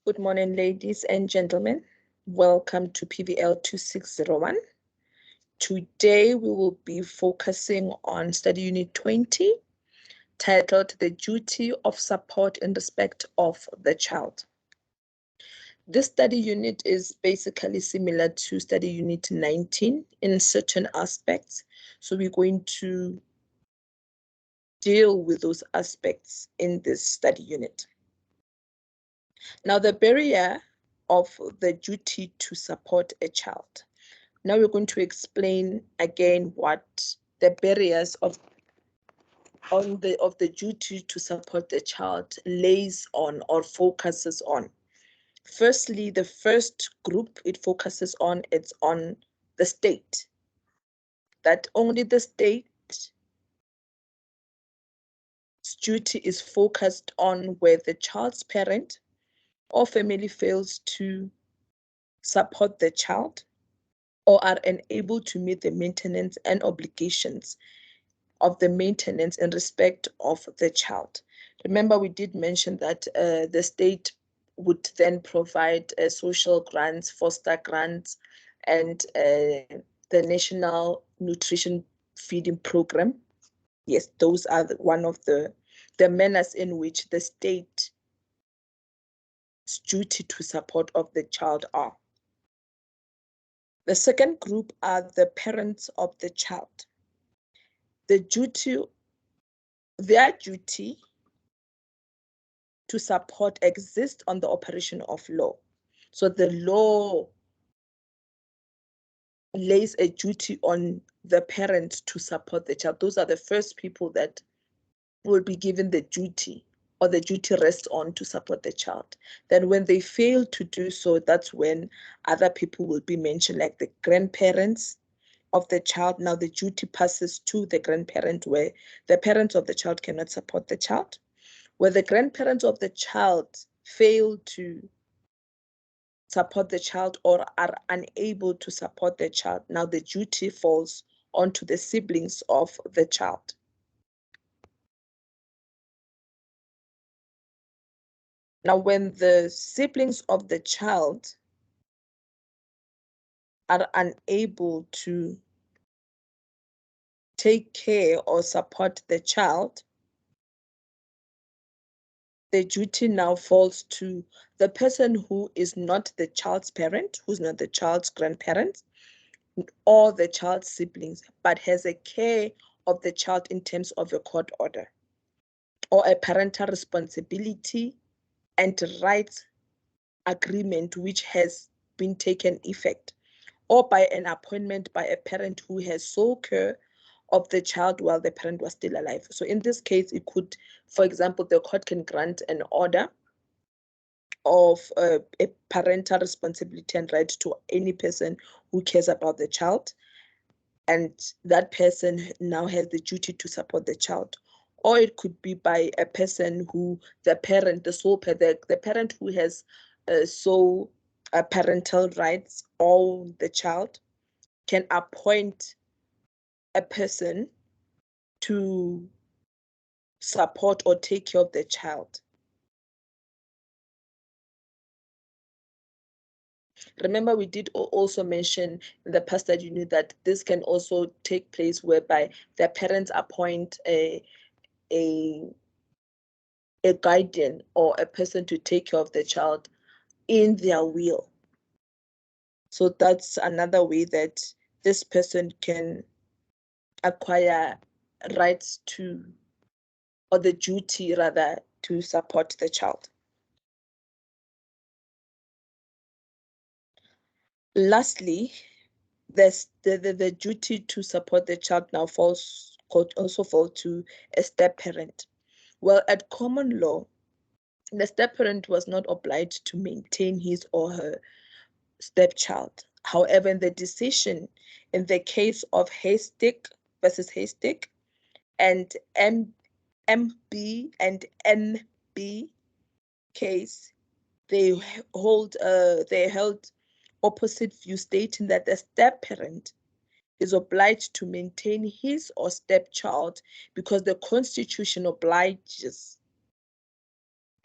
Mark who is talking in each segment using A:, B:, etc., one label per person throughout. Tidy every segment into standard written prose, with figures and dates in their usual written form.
A: Good morning, ladies and gentlemen. Welcome to PVL2601. Today, we will be focusing on study unit 20, titled The Duty of Support in Respect of the Child. This study unit is basically similar to study unit 19 in certain aspects. So we're going to deal with those aspects in this study unit. Now, the barrier of the duty to support a child. Now we're going to explain again what the barriers of the duty to support the child lays on or focuses on. Firstly, the first group it focuses on, it's on the state. That only the state's duty is focused on where the child's parent or family fails to support the child or are unable to meet the maintenance and obligations of the maintenance in respect of the child. Remember, we did mention that the state would then provide social grants, foster grants, and the National Nutrition Feeding Program. Yes, those are one of the manners in which the state's duty to support of the child are. The second group are the parents of the child. Their duty to support exists on the operation of law. So the law lays a duty on the parents to support the child. Those are the first people that will be given the duty, or the duty rests on to support the child. Then when they fail to do so, that's when other people will be mentioned, like the grandparents of the child. Now the duty passes to the grandparent, where the parents of the child cannot support the child. Where the grandparents of the child fail to support the child or are unable to support the child, now the duty falls onto the siblings of the child. Now, when the siblings of the child are unable to take care or support the child, the duty now falls to the person who is not the child's parent, who's not the child's grandparent, or the child's siblings, but has a care of the child in terms of a court order or a parental responsibility and rights agreement which has been taken effect, or by an appointment by a parent who has sole care of the child while the parent was still alive. So in this case, it could, for example, the court can grant an order of a parental responsibility and right to any person who cares about the child, and that person now has the duty to support the child. Or it could be by a person who the parent who has sole parental rights, or the child can appoint a person to support or take care of the child. Remember, we did also mention in the past that you knew that this can also take place whereby the parents appoint a guardian or a person to take care of the child in their will. So that's another way that this person can acquire rights to, or the duty rather, to support the child. Lastly, the duty to support the child now could also fall to a step parent. Well, at common law, the step parent was not obliged to maintain his or her stepchild. However, in the decision in the case of Haystack versus Haystack and MB and NB case, they held opposite view, stating that the step parent is obliged to maintain his or stepchild because the Constitution obliges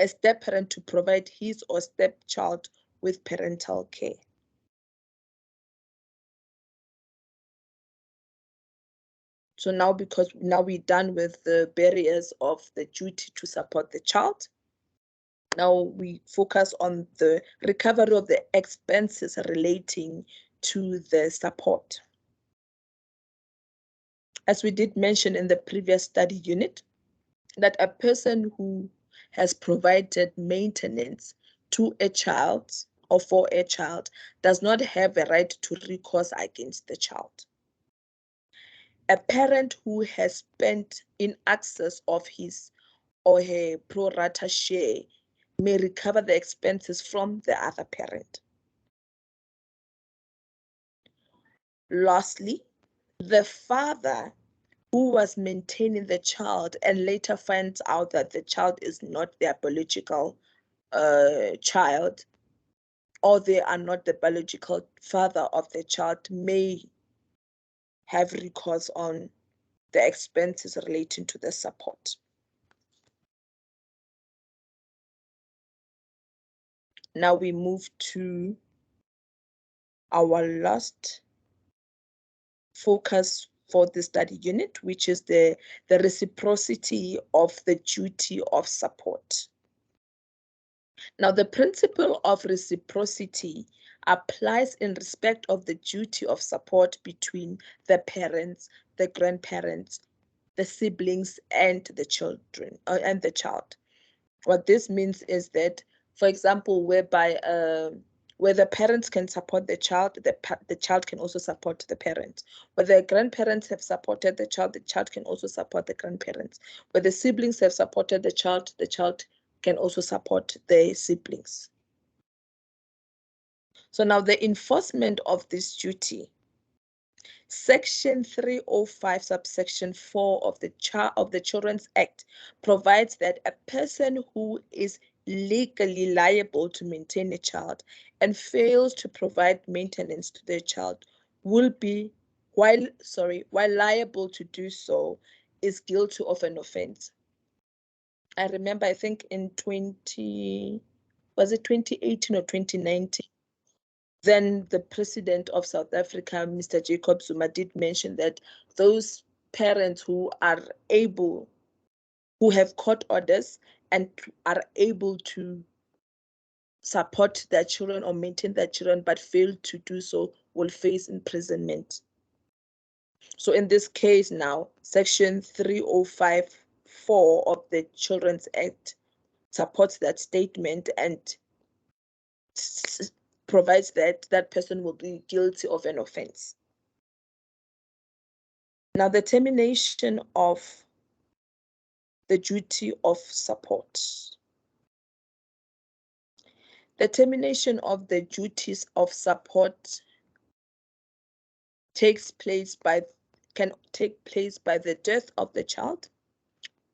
A: a step-parent to provide his or stepchild with parental care. So now, because now we're done with the barriers of the duty to support the child, now we focus on the recovery of the expenses relating to the support. As we did mention in the previous study unit, that a person who has provided maintenance to a child or for a child does not have a right to recourse against the child. A parent who has spent in excess of his or her pro rata share may recover the expenses from the other parent. Lastly, the father who was maintaining the child and later finds out that the child is not their biological child, or they are not the biological father of the child, may have recourse on the expenses relating to the support. Now we move to our last focus for the study unit, which is the reciprocity of the duty of support. Now, the principle of reciprocity applies in respect of the duty of support between the parents, the grandparents, the siblings, and the children and the child. What this means is that, for example, whereby where the parents can support the child can also support the parents. Where the grandparents have supported the child can also support the grandparents. Where the siblings have supported the child can also support the siblings. So now the enforcement of this duty. Section 305, subsection 4 of the Children's Act provides that a person who is legally liable to maintain a child and fails to provide maintenance to their child will be, while liable to do so, is guilty of an offense. I remember, I think in 2018 or 2019, then the president of South Africa, Mr. Jacob Zuma, did mention that those parents who have court orders and are able to support their children or maintain their children but fail to do so will face imprisonment. So in this case now, Section 305(4) of the Children's Act supports that statement and provides that that person will be guilty of an offense. Now, the termination of the duty of support. The termination of the duties of support can take place by the death of the child,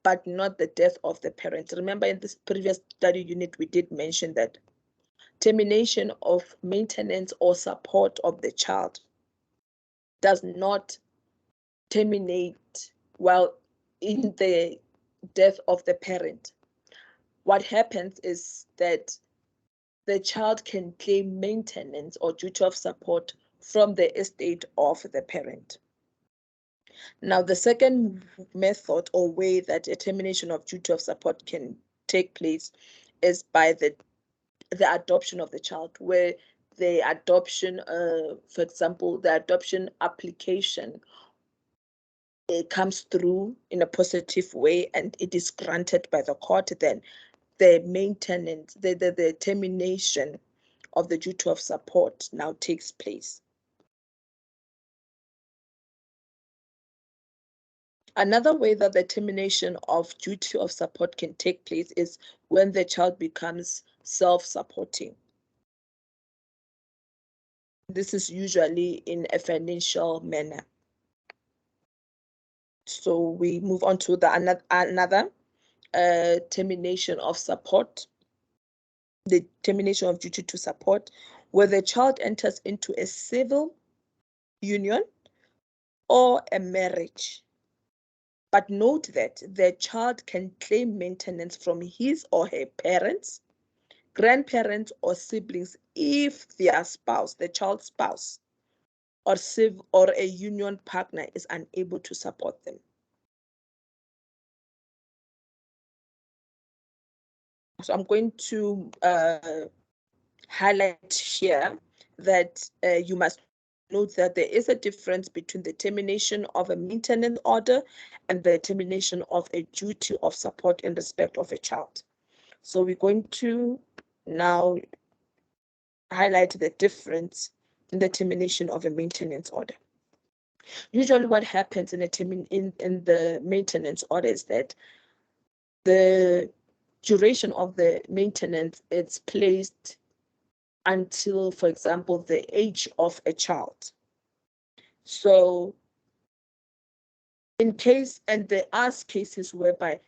A: but not the death of the parent. Remember, in this previous study unit, we did mention that termination of maintenance or support of the child does not terminate while in the death of the parent. What happens is that the child can claim maintenance or duty of support from the estate of the parent. Now, the second method or way that a termination of duty of support can take place is by the adoption of the child, where the adoption, for example, the adoption application, it comes through in a positive way and it is granted by the court, then the maintenance, the termination of the duty of support now takes place. Another way that the termination of duty of support can take place is when the child becomes self-supporting. This is usually in a financial manner. So we move on to the another termination of support, the termination of duty to support, where the child enters into a civil union or a marriage, But note that the child can claim maintenance from his or her parents, grandparents, or siblings if their spouse, the child's spouse, or a union partner is unable to support them. So I'm going to highlight here that you must note that there is a difference between the termination of a maintenance order and the termination of a duty of support in respect of a child. So we're going to now highlight the difference in the termination of a maintenance order. Usually what happens in the maintenance order is that the duration of the maintenance is placed until, for example, the age of a child. So there are cases whereby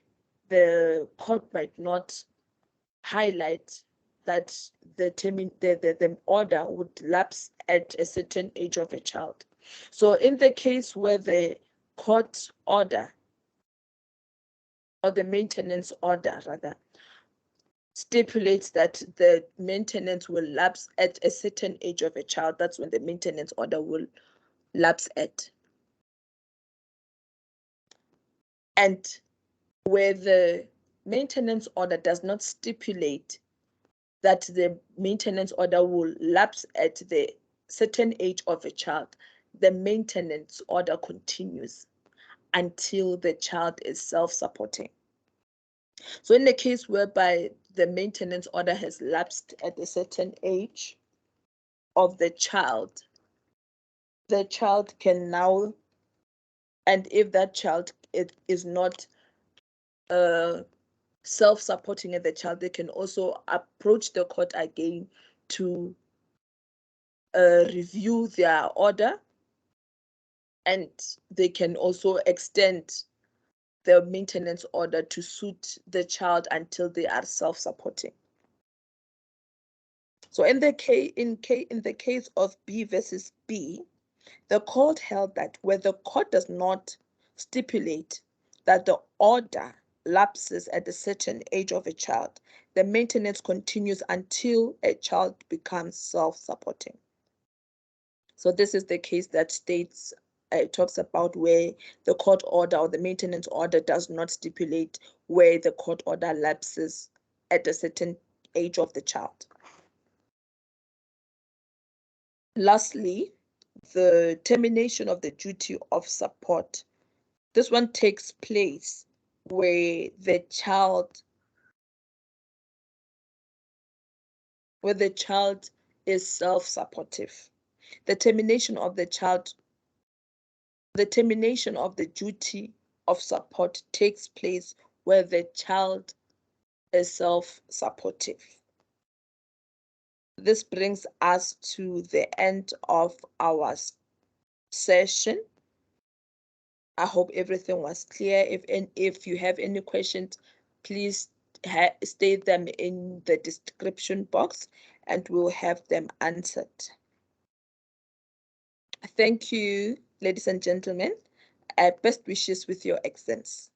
A: the court might not highlight that the order would lapse at a certain age of a child. So in the case where the court order, or the maintenance order rather, stipulates that the maintenance will lapse at a certain age of a child, that's when the maintenance order will lapse at. And where the maintenance order does not stipulate that the maintenance order will lapse at the certain age of a child, the maintenance order continues until the child is self-supporting. So in the case whereby the maintenance order has lapsed at a certain age of the child can now, and if that child is not self-supporting at the child, they can also approach the court again to review their order, and they can also extend the maintenance order to suit the child until they are self-supporting. So in the case of B versus B, the court held that where the court does not stipulate that the order lapses at a certain age of a child, the maintenance continues until a child becomes self-supporting. So this is the case that states, talks about where the court order or the maintenance order does not stipulate where the court order lapses at a certain age of the child. Lastly, the termination of the duty of support. This one takes place where the child is self-supportive. The termination of the duty of support takes place where the child is self-supportive. This brings us to the end of our session. I hope everything was clear. If you have any questions, please state them in the description box and we'll have them answered. Thank you, ladies and gentlemen. Best wishes with your exams.